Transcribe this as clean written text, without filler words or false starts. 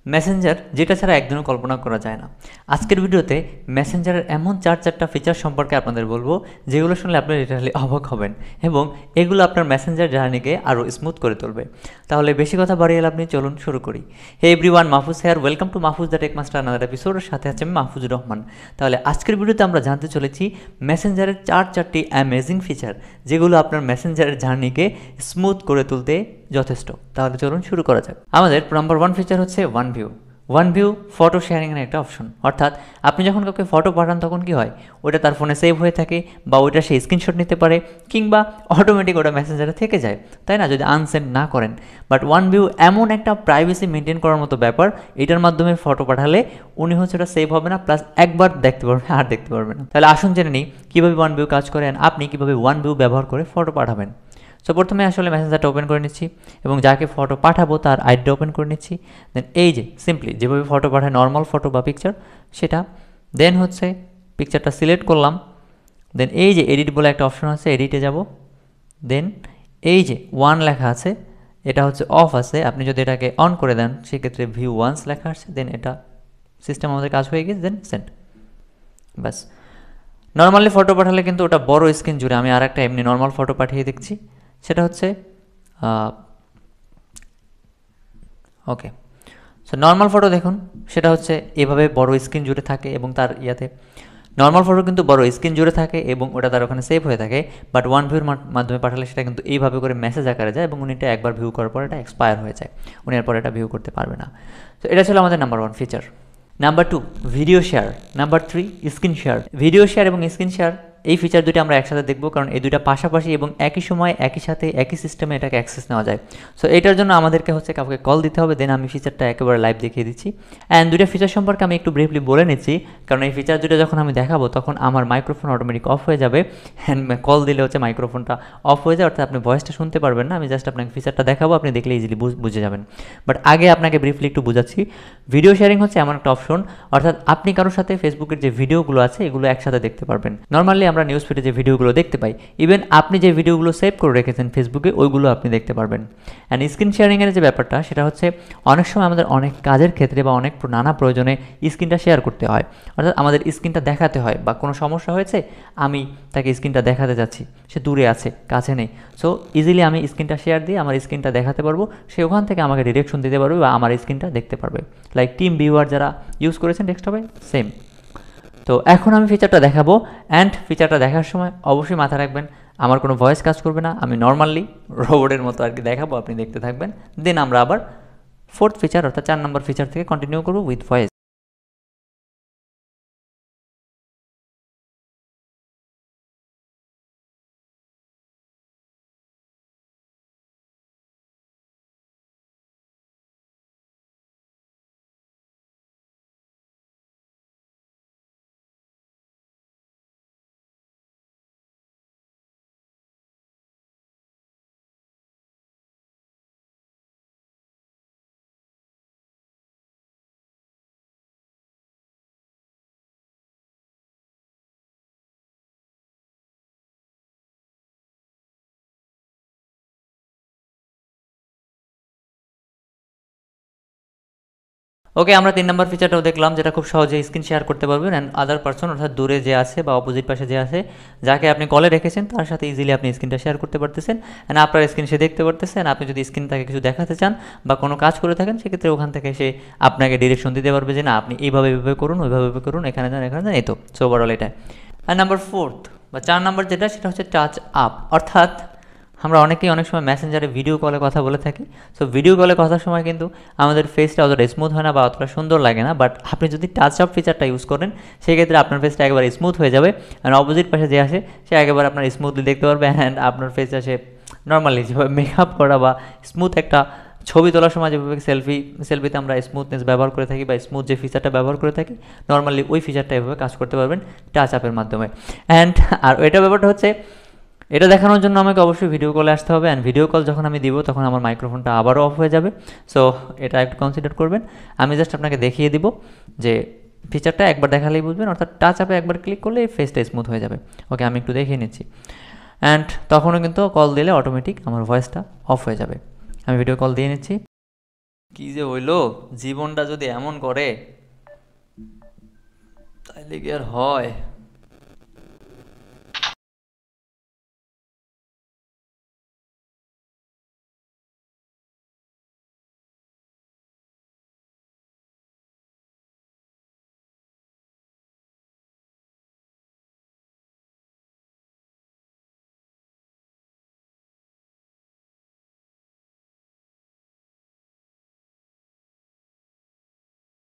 Messenger যেটা ছাড়া একদিনও কল্পনা করা যায় না। আজকের ভিডিওতে মেসেঞ্জারের এমন 4টা ফিচার সম্পর্কে আপনাদের বলবো যেগুলো শুনলে আপনি লিটারালি অবাক হবেন এবং এগুলো আপনার মেসেঞ্জার জার্নিকে আরও স্মুথ করে তুলবে। তাহলে বেশি কথা বাড়িয়ে আপনি চলুন শুরু করি। Hey everyone, Mahfuz here, welcome to Mahfuz the tech master another এপিসোডের সাথে আছে আমি মাহফুজুর রহমান। তাহলে আজকের ভিডিওতে আমরা জানতে চলেছি মেসেঞ্জারের 4টি অ্যামেজিং ফিচার যেগুলো আপনার মেসেঞ্জারের জার্নিকে স্মুথ করে তুলতে যথেষ্ট। তাহলে চলুন শুরু করা যাক। আমাদের নাম্বার 1 ফিচার হচ্ছে one view. One view photo শেয়ারিংয়ের একটা অপশন, অর্থাৎ আপনি যখন কাউকে ফটো পাঠান তখন কি হয়, ওটা তার ফোনে সেভ হয়ে থাকে বা ওইটা সে স্ক্রিনশট নিতে পারে কিংবা অটোমেটিক ওটা মেসেঞ্জারে থেকে যায়, তাই না, যদি আনসেন্ড না করেন। বাট ওয়ান ভিউ এমন একটা প্রাইভেসি মেনটেন করার মতো ব্যাপার, এটার মাধ্যমে ফটো পাঠালে উনি হচ্ছে ওটা সেভ হবে না, প্লাস একবার দেখতে পারবেন আর দেখতে পারবেন না। তাহলে আসুন জেনে নিই কীভাবে ওয়ান ভিউ কাজ করে, আপনি কীভাবে ওয়ান ভিউ ব্যবহার করে ফটো পাঠাবেন। সো প্রথমে আসলে মেসেঞ্জারটা ওপেন করে নিচ্ছি এবং যাকে ফটো পাঠাবো তার আইডিটা ওপেন করে নিচ্ছি। দেন এই যে সিম্পলি যেভাবে ফটো পাঠায় নর্মাল ফটো বা পিকচার সেটা, দেন হচ্ছে পিকচারটা সিলেক্ট করলাম। দেন এই যে এডিট বলে একটা অপশন আছে, এডিটে যাব। দেন এই যে ওয়ান লেখা আছে, এটা হচ্ছে অফ আছে, আপনি যদি এটাকে অন করে দেন সেক্ষেত্রে ভিউ ওয়ান্স লেখা আসছে। দেন এটা সিস্টেম আমাদের কাজ হয়ে গেছে, দেন সেন্ড। ব্যাস। নর্মালি ফটো পাঠালে কিন্তু ওটা বড় স্ক্রিন জুড়ে, আমি আর একটা এমনি নর্মাল ফটো পাঠিয়ে দেখছি, সেটা হচ্ছে ওকে। সো নর্মাল ফটো দেখুন, সেটা হচ্ছে এভাবে বড় স্ক্রিন জুড়ে থাকে এবং তার ইয়াতে নর্মাল ফটো কিন্তু বড় স্ক্রিন জুড়ে থাকে এবং ওটা তার ওখানে সেভ হয়ে থাকে। বাট ওয়ান ভিউর মাধ্যমে পাঠালে সেটা কিন্তু এইভাবে করে মেসেজ আকারে যায় এবং উনি এটা একবার ভিউ করার পর এটা এক্সপায়ার হয়ে যায়, উনি এরপর এটা ভিউ করতে পারবে না। তো এটা ছিল আমাদের number 1 feature. Number 2 video share. Number 3 screen share. Video share এবং স্ক্রিন শেয়ার এই ফিচার দুটি আমরা একসাথে দেখবো, কারণ এই দুইটা পাশাপাশি এবং একই সময় একই সাথে একই সিস্টেমে এটাকে অ্যাক্সেস নেওয়া যায়। সো এটার জন্য আমাদেরকে হচ্ছে কাউকে কল দিতে হবে, দেন আমি ফিচারটা একেবারে লাইভ দেখিয়ে দিচ্ছি। অ্যান্ড দুইটা ফিচার সম্পর্কে আমি একটু ব্রিফলি বলে নিচ্ছি, কারণ এই ফিচার দুটো যখন আমি দেখাবো তখন আমার মাইক্রোফোন অটোমেটিক অফ হয়ে যাবে, অ্যান্ড কল দিলে হচ্ছে মাইক্রোফোনটা অফ হয়ে যায়, অর্থাৎ আপনি ভয়েসটা শুনতে পারবেন না। আমি জাস্ট আপনাকে ফিচারটা দেখাবো, আপনি দেখলে ইজিলি বুঝে যাবেন। বাট আগে আপনাকে ব্রিফলি একটু বোঝাচ্ছি। ভিডিও শেয়ারিং হচ্ছে এমন একটা অপশন, অর্থাৎ আপনি কারোর সাথে ফেসবুকের যে ভিডিওগুলো আছে এগুলো একসাথে দেখতে পারবেন। নর্মালি আমরা নিউজ ফিডে যে ভিডিওগুলো দেখতে পাই, ইভেন আপনি যে ভিডিওগুলো সেভ করে রেখেছেন ফেসবুকে ওইগুলো আপনি দেখতে পারবেন। অ্যান্ড স্ক্রিন শেয়ারিংয়ের যে ব্যাপারটা, সেটা হচ্ছে অনেক সময় আমাদের অনেক কাজের ক্ষেত্রে বা অনেক নানা প্রয়োজনে স্ক্রিনটা শেয়ার করতে হয়, অর্থাৎ আমাদের স্ক্রিনটা দেখাতে হয়, বা কোনো সমস্যা হয়েছে আমি তাকে স্ক্রিনটা দেখাতে যাচ্ছি, সে দূরে আছে কাছে নেই, সো ইজিলি আমি স্ক্রিনটা শেয়ার দিয়ে আমার স্ক্রিনটা দেখাতে পারবো, সে ওখান থেকে আমাকে ডিরেকশন দিতে পারবে বা আমার স্ক্রিনটা দেখতে পারবে। লাইক টিম ভিউয়ার যারা ইউজ করেছেন ডেস্কটপে, সেম। তো এখন আমি ফিচারটা দেখাবো, অ্যান্ড ফিচারটা দেখার সময় অবশ্যই মাথায় রাখবেন আমার কোনো ভয়েস কাজ করবে না, আমি নর্মালি রোবটের মতো আর কি দেখাবো, আপনি দেখতে থাকবেন। দেন আমরা আবার 4th ফিচার অর্থাৎ 4 নম্বর ফিচার থেকে কন্টিনিউ করবো উইথ ভয়েস। ওকে, আমরা 3 নম্বর ফিচারটাও দেখলাম, যেটা খুব সহজে স্ক্রিন শেয়ার করতে পারবেন, অ্যান্ড আদার পারসন অর্থাৎ দূরে যে আছে বা অপোজিট পাশে যে আছে, যাকে আপনি কলে রেখেছেন তার সাথে ইজিলি আপনি স্ক্রিনটা শেয়ার করতে পারতেছেন, অ্যান্ড আপনার স্ক্রিন সে দেখতে পারতেছেন। আপনি যদি স্ক্রিন তাকে কিছু দেখাতে চান বা কোনো কাজ করে থাকেন সেক্ষেত্রে ওখান থেকে সে আপনাকে ডিরেকশন দিতে পারবে যে না আপনি এইভাবে এইভাবে করুন, ওইভাবে করুন, এখানে যান এখানে যান, এই তো। সো ওভারঅল এটা। আর নাম্বার 4 বা 4 নম্বর যেটা, সেটা হচ্ছে টাচ আপ। অর্থাৎ আমরা অনেকেই অনেক সময় মেসেঞ্জারে ভিডিও কলে কথা বলে থাকি। সো ভিডিও কলে কথার সময় কিন্তু আমাদের ফেসটা অতটা স্মুথ হয় না বা অতটা সুন্দর লাগে না, বাট আপনি যদি টাচ আপ ফিচারটা ইউজ করেন সেক্ষেত্রে আপনার ফেসটা একেবারে স্মুথ হয়ে যাবে, অ্যান্ড অপোজিট পাশে যে আসে সে একেবারে আপনার স্মুথলি দেখতে পারবে, অ্যান্ড আপনার ফেসটা সে নর্মালি যেভাবে মেকআপ করা বা স্মুথ একটা ছবি তোলার সময় যেভাবে সেলফিতে আমরা স্মুথনেস ব্যবহার করে থাকি বা স্মুথ যে ফিচারটা ব্যবহার করে থাকি, নর্মালি ওই ফিচারটা এভাবে কাজ করতে পারবেন টাচ আপের মাধ্যমে। অ্যান্ড আর এটা ব্যাপারটা হচ্ছে, এটা দেখানোর জন্য আমাকে অবশ্যই ভিডিও কলে আসতে হবে, অ্যান্ড ভিডিও কল যখন আমি দিব তখন আমার মাইক্রোফোনটা আবারও অফ হয়ে যাবে। সো এটা একটু কনসিডার করবেন। আমি জাস্ট আপনাকে দেখিয়ে দিব যে ফিচারটা একবার দেখালেই বুঝবেন, অর্থাৎ টাচ আপে একবার ক্লিক করলে এই ফেসটা স্মুথ হয়ে যাবে। ওকে, আমি একটু দেখিয়ে নিচ্ছি, অ্যান্ড তখনও কিন্তু কল দিলে অটোমেটিক আমার ভয়েসটা অফ হয়ে যাবে। আমি ভিডিও কল দিয়ে নিচ্ছি। কি যে হইলো, জীবনটা যদি এমন করে তাইলে কি আর হয়?